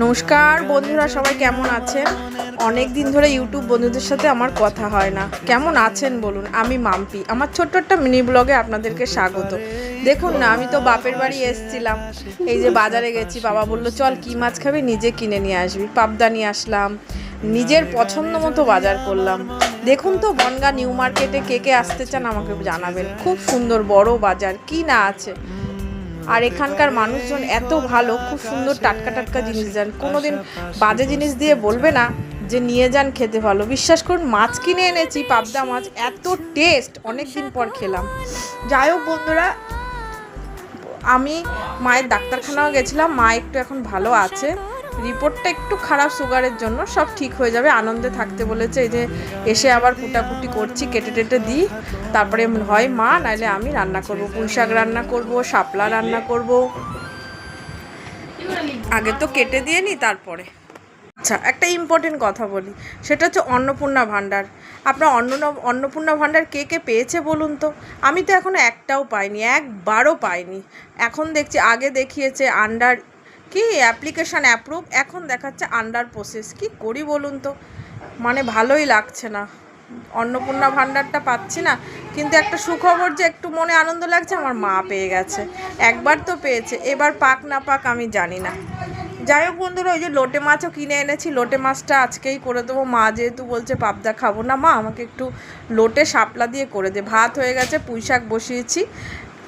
নমস্কার বন্ধুরা, সবাই কেমন আছেন? অনেক দিন ধরে ইউটিউব বন্ধুদের সাথে আমার কথা হয় না। কেমন আছেন বলুন? আমি মাম্পি, আমার ছোট্ট একটা মিনি ব্লগে আপনাদেরকে স্বাগত। দেখুন না, আমি তো বাপের বাড়ি এসেছিলাম, এই যে বাজারে গেছি। বাবা বললো চল কি মাছ খাবি, নিজে কিনে নিয়ে আসবি। পাবদা নিয়ে আসলাম, নিজের পছন্দ মতো বাজার করলাম। দেখুন তো বনগাঁ নিউ মার্কেটে কে কে আসতে চান আমাকে জানাবেন। খুব সুন্দর বড় বাজার, কি না আছে। আর এখানকার মানুষজন এত ভালো, খুব সুন্দর টাটকা টাটকা জিনিস দেন। কোনোদিন বাজে জিনিস দিয়ে বলবে না যে নিয়ে যান, খেতে ভালো। বিশ্বাস করুন, মাছ কিনে এনেছি, পাবদা মাছ, এত টেস্ট, অনেক দিন পর খেলাম। যাই হোক বন্ধুরা, আমি মায়ের ডাক্তারখানাও গেছিলাম, মা একটু এখন ভালো আছে। রিপোর্টটা একটু খারাপ সুগারের জন্য, সব ঠিক হয়ে যাবে। আনন্দে থাকতে বলেছে। এই যে এসে আবার কুটাকুটি করছি, কেটে টেটে দিই, তারপরে হয় মা নাইলে আমি রান্না করব। পুঁই শাক রান্না করব, শাপলা রান্না করব। আগে তো কেটে দিয়ে নিই তারপরে। আচ্ছা, একটা ইম্পর্টেন্ট কথা বলি, সেটা হচ্ছে অন্নপূর্ণা ভাণ্ডার। আপনার অন্নপূর্ণা ভাণ্ডার কে কে পেয়েছে বলুন তো? আমি তো এখনও একটাও পাইনি, একবারও পাইনি। এখন দেখছি, আগে দেখিয়েছে আন্ডার কি অ্যাপ্লিকেশান অ্যাপ্রুভ, এখন দেখাচ্ছে আন্ডার প্রসেস। কি করি বলুন তো? মানে ভালোই লাগছে না, অন্নপূর্ণা ভাণ্ডারটা পাচ্ছি না। কিন্তু একটা সুখবর, যে একটু মনে আনন্দ লাগছে, আমার মা পেয়ে গেছে। একবার তো পেয়েছে, এবার পাক না পাক আমি জানি না। যাই হোক বন্ধুরা, ওই যে লোটে মাছও কিনে এনেছি, লোটে মাছটা আজকেই করে দেবো। মা যেহেতু বলছে পাবদা খাবো না, মা আমাকে একটু লোটে শাপলা দিয়ে করে দে। ভাত হয়ে গেছে, পুঁই শাক বসিয়েছি।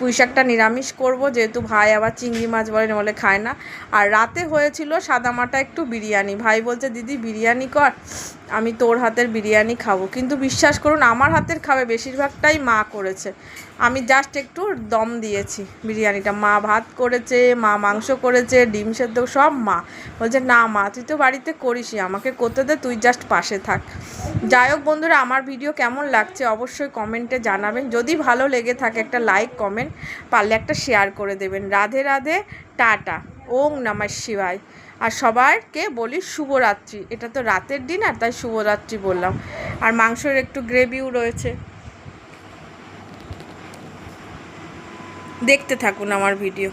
পুঁই শাকটা নিরামিষ করব, যেহেতু ভাই আবার চিংড়ি মাছ বলে খায় না। আর রাতে হয়েছিল সাদামাটা একটু বিরিয়ানি। ভাই বলছে দিদি বিরিয়ানি কর, আমি তোর হাতের বিরিয়ানি খাবো। কিন্তু বিশ্বাস করুন, আমার হাতের খাবে বেশিরভাগটাই মা করেছে, আমি জাস্ট একটু দম দিয়েছি বিরিয়ানিটা। মা ভাত করেছে, মা মাংস করেছে, ডিম সেদ্ধ সব মা। বলছে না মা, তুই তো বাড়িতে করিসই, আমাকে করতে দে, তুই জাস্ট পাশে থাক। যাই হোক বন্ধুরা, আমার ভিডিও কেমন লাগছে অবশ্যই কমেন্টে জানাবেন। যদি ভালো লেগে থাকে একটা লাইক কমেন্ট, পারলে একটা শেয়ার করে দেবেন। রাধে রাধে, টাটা, ওং নমঃ শিবায়। আর সবাইকে বলি শুভরাত্রি। এটা তো রাতের ডিনার, তাই শুভরাত্রি বললাম। আর মাংসের একটু গ্রেভিও রয়েছে, দেখতে থাকুন আমার ভিডিও।